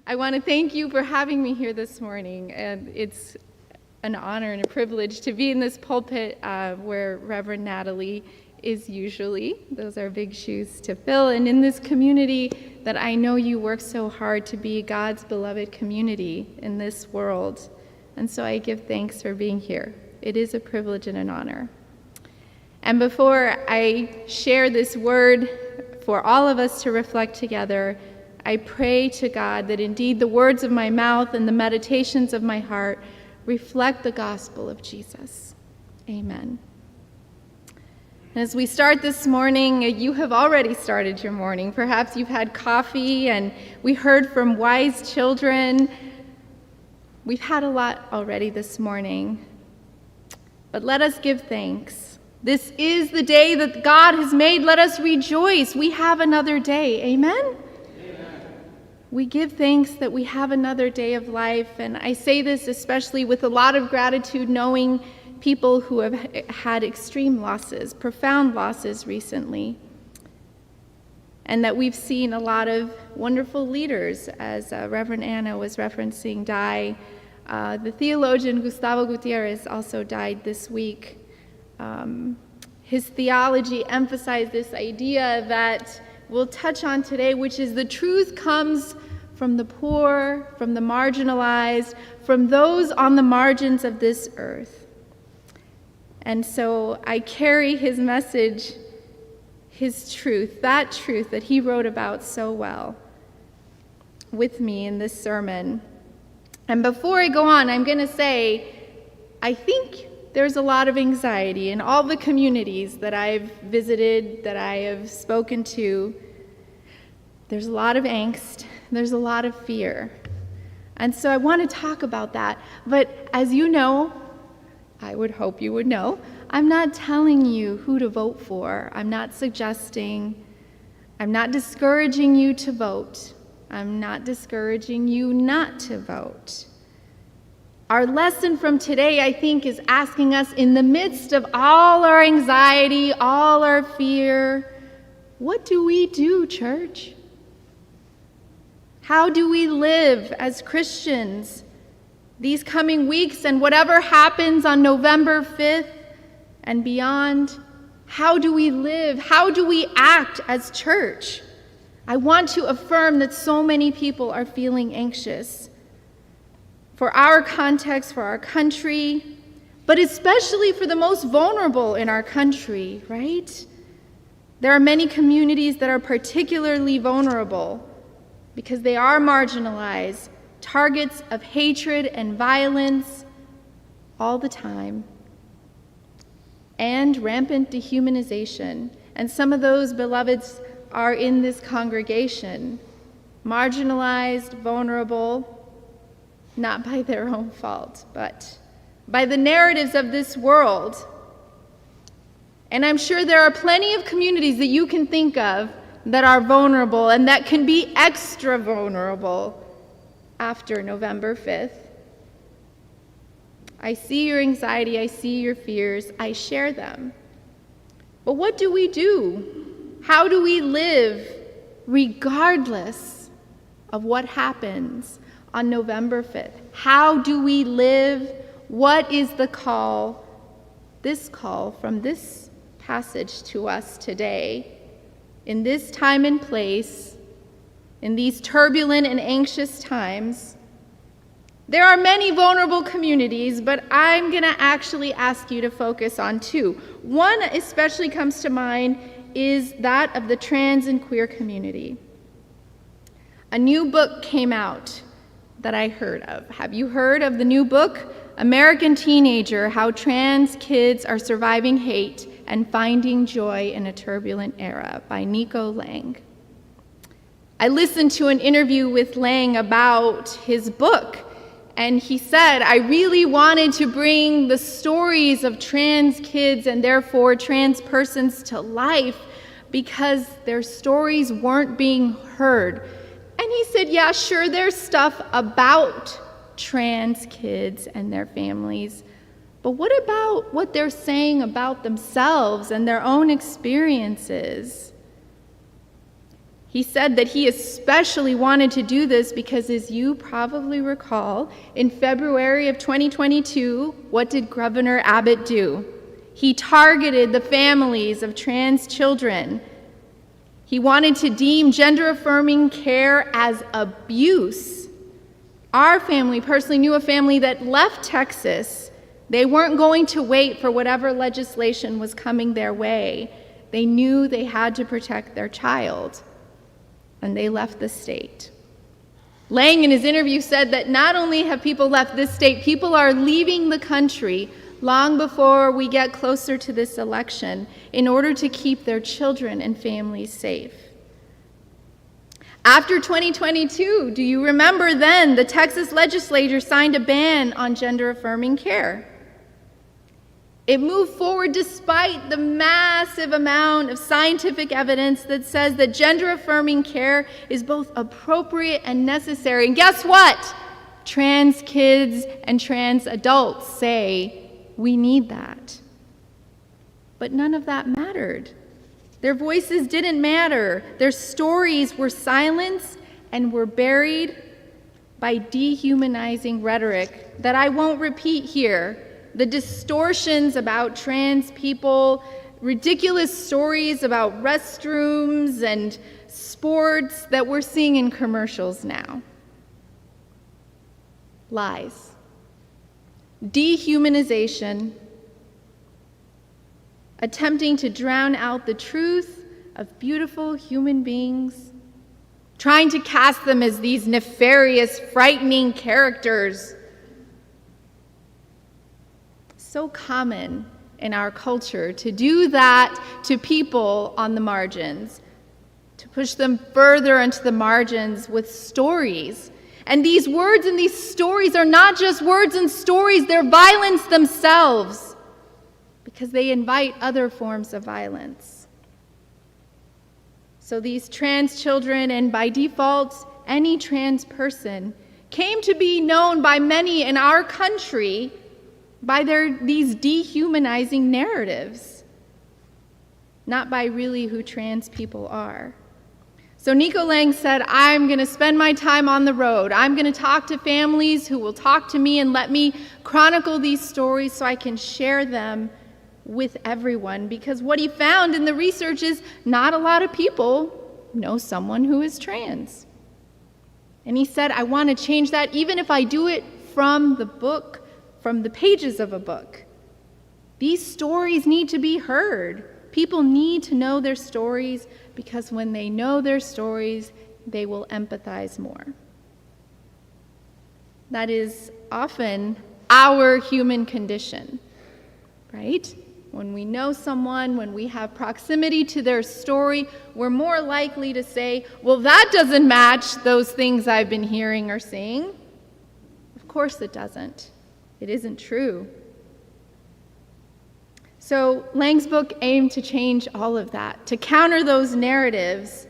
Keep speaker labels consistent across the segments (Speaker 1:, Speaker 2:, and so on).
Speaker 1: I want to thank you for having me here this morning. And it's an honor and a privilege to be in this pulpit where Reverend Natalie is usually. Those are big shoes to fill. And in this community that I know you work so hard to be God's beloved community in this world. And so I give thanks for being here. It is a privilege and an honor. And before I share this word for all of us to reflect together, I pray to God that indeed the words of my mouth and the meditations of my heart reflect the gospel of Jesus. Amen. And as we start this morning, you have already started your morning. Perhaps you've had coffee, and we heard from wise children. We've had a lot already this morning. But let us give thanks. This is the day that God has made. Let us rejoice. We have another day. Amen? We give thanks that we have another day of life, and I say this especially with a lot of gratitude, knowing people who have had extreme losses, profound losses recently, and that we've seen a lot of wonderful leaders, as Reverend Anna was referencing, die. The theologian Gustavo Gutierrez also died this week. His theology emphasized this idea that we'll touch on today, which is the truth comes from the poor, from the marginalized, from those on the margins of this earth. And so I carry his message, his truth that he wrote about so well with me in this sermon. And before I go on, I'm going to say, I think there's a lot of anxiety in all the communities that I've visited, that I have spoken to. There's a lot of angst. There's a lot of fear. And so I want to talk about that. But as you know, I would hope you would know, I'm not telling you who to vote for. I'm not suggesting, I'm not discouraging you to vote. I'm not discouraging you not to vote. Our lesson from today, I think, is asking us, in the midst of all our anxiety, all our fear, what do we do, church? How do we live as Christians these coming weeks, and whatever happens on November 5th and beyond? How do we live? How do we act as church? I want to affirm that so many people are feeling anxious for our context, for our country, but especially for the most vulnerable in our country, right? There are many communities that are particularly vulnerable because they are marginalized, targets of hatred and violence all the time, and rampant dehumanization. And some of those beloveds are in this congregation, marginalized, vulnerable, not by their own fault, but by the narratives of this world. And I'm sure there are plenty of communities that you can think of that are vulnerable and that can be extra vulnerable after November 5th. I see your anxiety, I see your fears, I share them. But what do we do? How do we live regardless of what happens on November 5th? How do we live? What is the call, this call from this passage to us today, in this time and place, in these turbulent and anxious times? There are many vulnerable communities, but I'm going to actually ask you to focus on two. One especially comes to mind is that of the trans and queer community. A new book came out that I heard of. Have you heard of the new book, American Teenager: How Trans Kids Are Surviving Hate and Finding Joy in a Turbulent Era by Nico Lang? I listened to an interview with Lang about his book, and he said, I really wanted to bring the stories of trans kids and therefore trans persons to life because their stories weren't being heard. And he said, yeah, sure, there's stuff about trans kids and their families, but what about what they're saying about themselves and their own experiences? He said that he especially wanted to do this because, as you probably recall, in February of 2022, what did Governor Abbott do? He targeted the families of trans children. He wanted to deem gender-affirming care as abuse. Our family personally knew a family that left Texas. They weren't going to wait for whatever legislation was coming their way. They knew they had to protect their child, and they left the state. Lang, in his interview, said that not only have people left this state, people are leaving the country long before we get closer to this election in order to keep their children and families safe. After 2022, do you remember then the Texas legislature signed a ban on gender-affirming care? It moved forward despite the massive amount of scientific evidence that says that gender-affirming care is both appropriate and necessary. And guess what? Trans kids and trans adults say we need that. But none of that mattered. Their voices didn't matter. Their stories were silenced and were buried by dehumanizing rhetoric that I won't repeat here. The distortions about trans people, ridiculous stories about restrooms and sports that we're seeing in commercials now. Lies. Dehumanization. Attempting to drown out the truth of beautiful human beings. Trying to cast them as these nefarious, frightening characters. So common in our culture to do that to people on the margins, to push them further into the margins with stories. And these words and these stories are not just words and stories, they're violence themselves, because they invite other forms of violence. So these trans children, and by default, any trans person, came to be known by many in our country by these dehumanizing narratives, not by really who trans people are. So Nico Lang said, I'm going to spend my time on the road. I'm going to talk to families who will talk to me and let me chronicle these stories so I can share them with everyone. Because what he found in the research is not a lot of people know someone who is trans. And he said, I want to change that, even if I do it from the book, from the pages of a book. These stories need to be heard. People need to know their stories, because when they know their stories, they will empathize more. That is often our human condition, right? When we know someone, when we have proximity to their story, we're more likely to say, well, that doesn't match those things I've been hearing or seeing. Of course it doesn't. It isn't true. So Lang's book aimed to change all of that, to counter those narratives,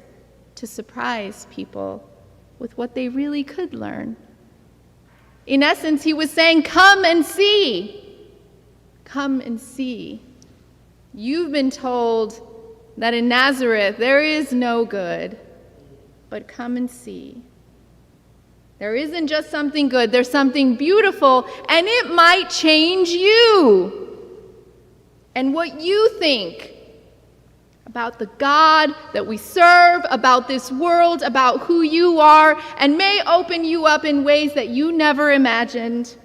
Speaker 1: to surprise people with what they really could learn. In essence, he was saying, come and see. Come and see. You've been told that in Nazareth there is no good, but come and see. There isn't just something good, there's something beautiful, and it might change you and what you think about the God that we serve, about this world, about who you are, and may open you up in ways that you never imagined.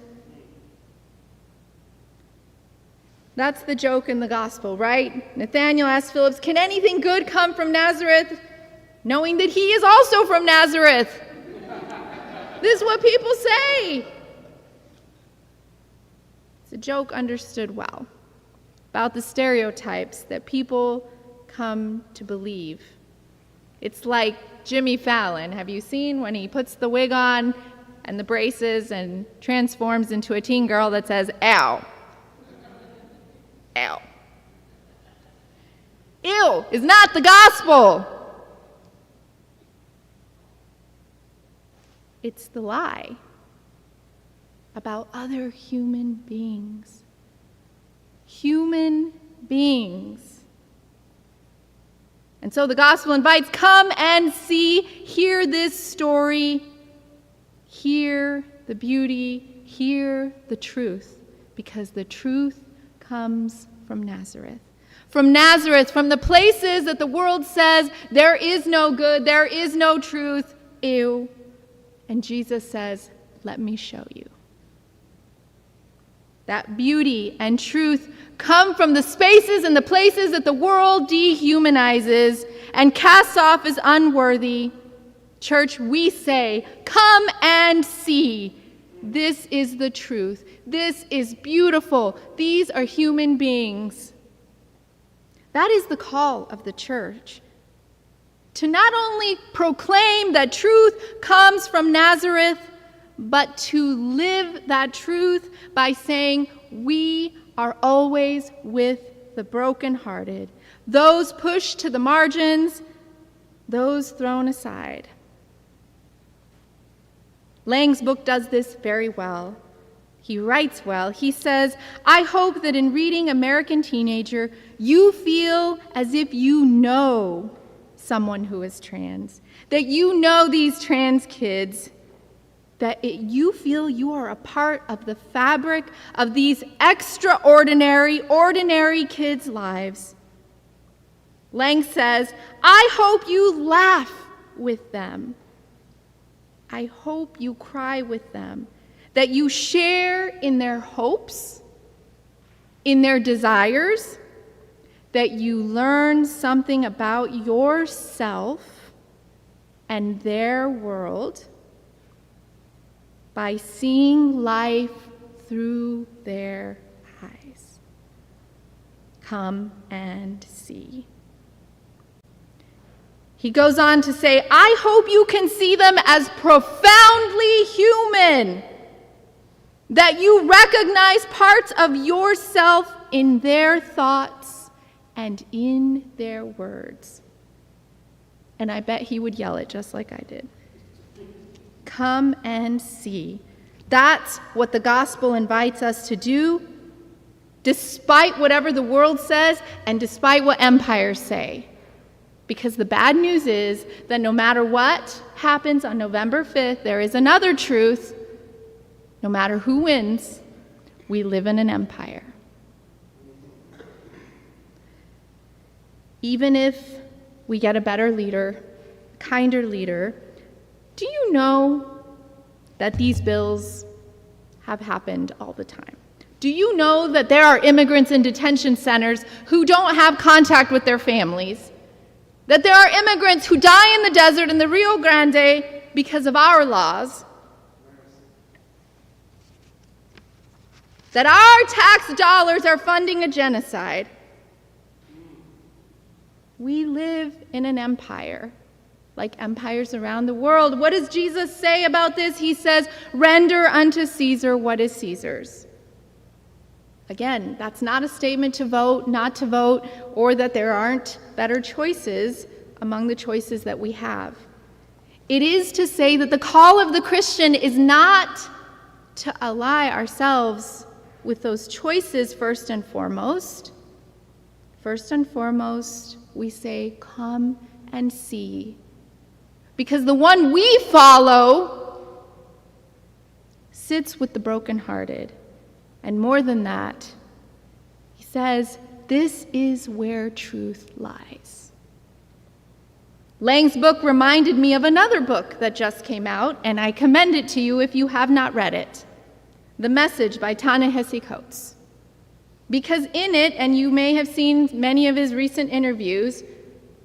Speaker 1: That's the joke in the gospel, right? Nathanael asked Philip, can anything good come from Nazareth? Knowing that he is also from Nazareth. This is what people say. It's a joke understood well about the stereotypes that people come to believe. It's like Jimmy Fallon. Have you seen when he puts the wig on and the braces and transforms into a teen girl that says, ow? Ow. Ew is not the gospel. It's the lie about other human beings. Human beings. And so the gospel invites, come and see, hear this story, hear the beauty, hear the truth, because the truth comes from Nazareth. From Nazareth, from the places that the world says there is no good, there is no truth, ew. And Jesus says, let me show you. That beauty and truth come from the spaces and the places that the world dehumanizes and casts off as unworthy. Church, we say, come and see. This is the truth. This is beautiful. These are human beings. That is the call of the church. To not only proclaim that truth comes from Nazareth, but to live that truth by saying, we are always with the brokenhearted, those pushed to the margins, those thrown aside. Lang's book does this very well. He writes well. He says, I hope that in reading American Teenager, you feel as if you know someone who is trans, that you know these trans kids, that you feel you are a part of the fabric of these extraordinary, ordinary kids' lives. Lang says, I hope you laugh with them. I hope you cry with them, that you share in their hopes, in their desires, that you learn something about yourself and their world by seeing life through their eyes. Come and see. He goes on to say, I hope you can see them as profoundly human, that you recognize parts of yourself in their thoughts and in their words. And I bet he would yell it just like I did. Come and see. That's what the gospel invites us to do, despite whatever the world says and despite what empires say. Because the bad news is that no matter what happens on November 5th, there is another truth. No matter who wins, we live in an empire. Even if we get a better leader, a kinder leader, do you know that these bills have happened all the time? Do you know that there are immigrants in detention centers who don't have contact with their families? That there are immigrants who die in the desert in the Rio Grande because of our laws? That our tax dollars are funding a genocide? We live in an empire, like empires around the world. What does Jesus say about this? He says, render unto Caesar what is Caesar's. Again, that's not a statement to vote, not to vote, or that there aren't better choices among the choices that we have. It is to say that the call of the Christian is not to ally ourselves with those choices first and foremost. First and foremost, we say, come and see. Because the one we follow sits with the brokenhearted. And more than that, he says, this is where truth lies. Lang's book reminded me of another book that just came out, and I commend it to you if you have not read it. The Message by Ta-Nehisi Coates. Because in it, and you may have seen many of his recent interviews,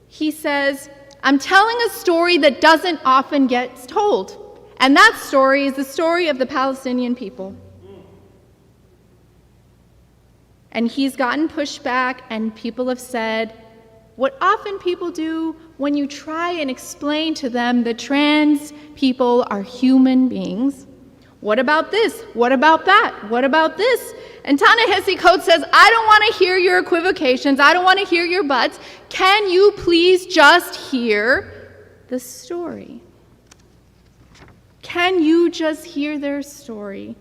Speaker 1: he says, I'm telling a story that doesn't often get told. And that story is the story of the Palestinian people. And he's gotten pushback, and people have said, what often people do when you try and explain to them that trans people are human beings, what about this? What about that? What about this? And Ta-Nehisi Coates says, I don't want to hear your equivocations. I don't want to hear your buts. Can you please just hear the story? Can you just hear their story?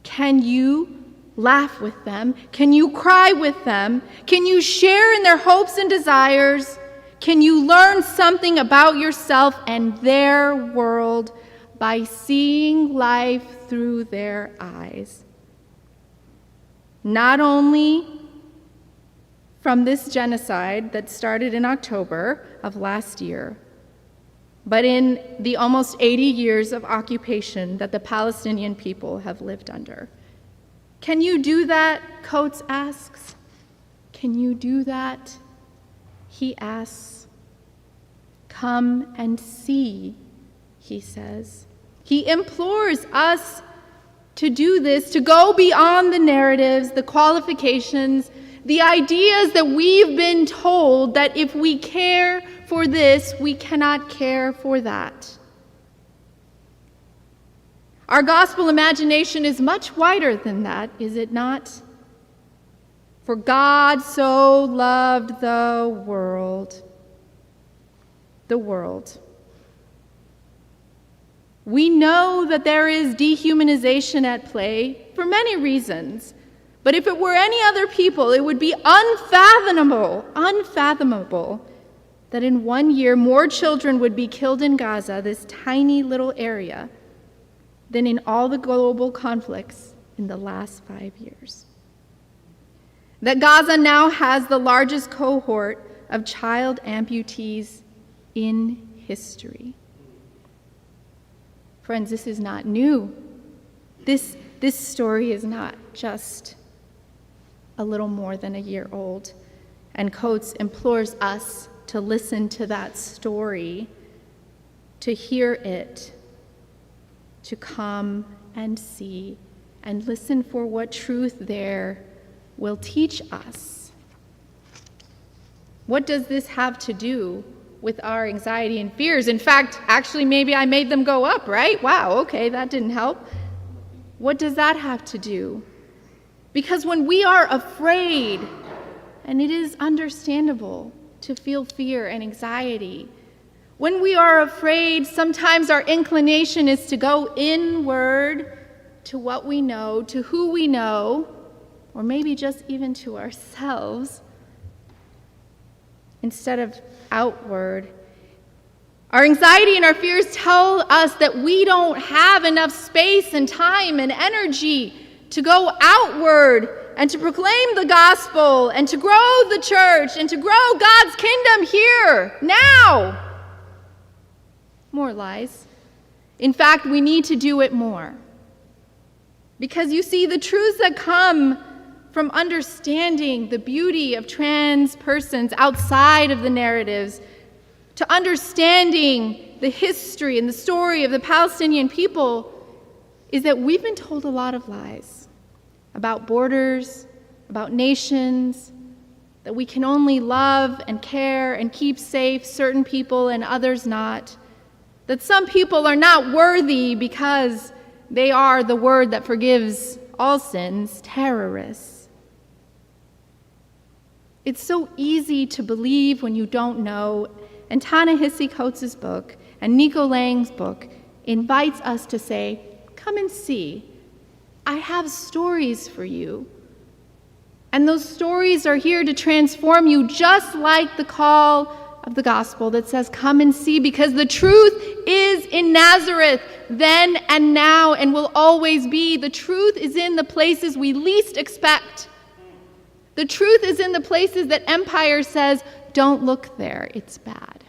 Speaker 1: Can you laugh with them? Can you cry with them? Can you share in their hopes and desires? Can you learn something about yourself and their world by seeing life through their eyes? Not only from this genocide that started in October of last year, but in the almost 80 years of occupation that the Palestinian people have lived under. Can you do that? Coates asks. Can you do that? He asks. Come and see, he says. He implores us to do this, to go beyond the narratives, the qualifications, the ideas that we've been told that if we care for this, we cannot care for that. Our gospel imagination is much wider than that, is it not? For God so loved the world. We know that there is dehumanization at play for many reasons. But if it were any other people, it would be unfathomable that in 1 year more children would be killed in Gaza, this tiny little area, than in all the global conflicts in the last 5 years. That Gaza now has the largest cohort of child amputees in history. Friends, this is not new. This story is not just a little more than a year old. And Coates implores us to listen to that story, to hear it, to come and see and listen for what truth there will teach us. What does this have to do with our anxiety and fears? In fact, actually, maybe I made them go up, right? Wow, okay, that didn't help. What does that have to do? Because when we are afraid, and it is understandable to feel fear and anxiety, when we are afraid, sometimes our inclination is to go inward to what we know, to who we know, or maybe just even to ourselves, instead of outward. Our anxiety and our fears tell us that we don't have enough space and time and energy to go outward and to proclaim the gospel and to grow the church and to grow God's kingdom here, now. More lies. In fact, we need to do it more. Because you see, the truths that come from understanding the beauty of trans persons outside of the narratives, to understanding the history and the story of the Palestinian people, is that we've been told a lot of lies about borders, about nations, that we can only love and care and keep safe certain people and others not, that some people are not worthy because they are the word that forgives all sins, terrorists. It's so easy to believe when you don't know, and Ta-Nehisi Coates' book and Nico Lang's book invites us to say, come and see. I have stories for you. And those stories are here to transform you, just like the call of the gospel that says, come and see, because the truth is in Nazareth, then and now, and will always be. The truth is in the places we least expect. The truth is in the places that empire says, don't look there, it's bad.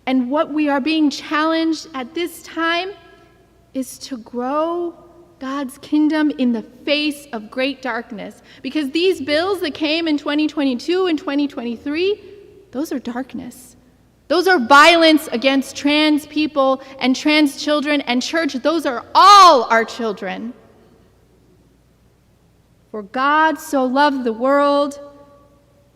Speaker 1: And what we are being challenged at this time is to grow God's kingdom in the face of great darkness. Because these bills that came in 2022 and 2023, those are darkness. Those are violence against trans people and trans children and church. Those are all our children. For God so loved the world,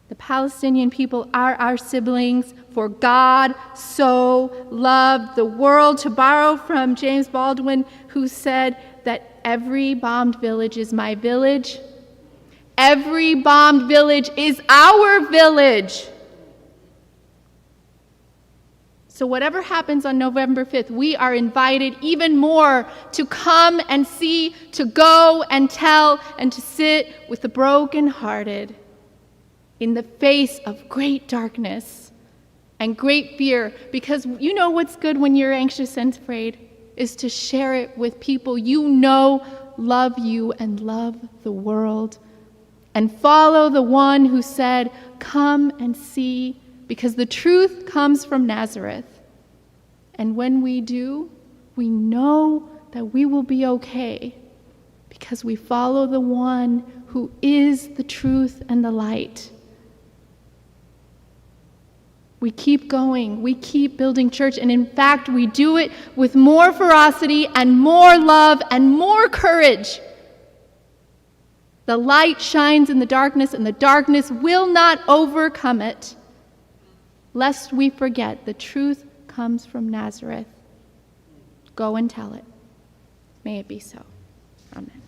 Speaker 1: the Palestinian people are our siblings. For God so loved the world, to borrow from James Baldwin, who said that every bombed village is my village. Every bombed village is our village. So whatever happens on November 5th, we are invited even more to come and see, to go and tell, and to sit with the brokenhearted in the face of great darkness and great fear. Because you know what's good when you're anxious and afraid is to share it with people you know love you and love the world. And follow the one who said, "Come and see," because the truth comes from Nazareth. And when we do, we know that we will be okay because we follow the one who is the truth and the light. We keep going, we keep building church, and in fact, we do it with more ferocity and more love and more courage. The light shines in the darkness, and the darkness will not overcome it. Lest we forget, the truth comes from Nazareth. Go and tell it. May it be so. Amen.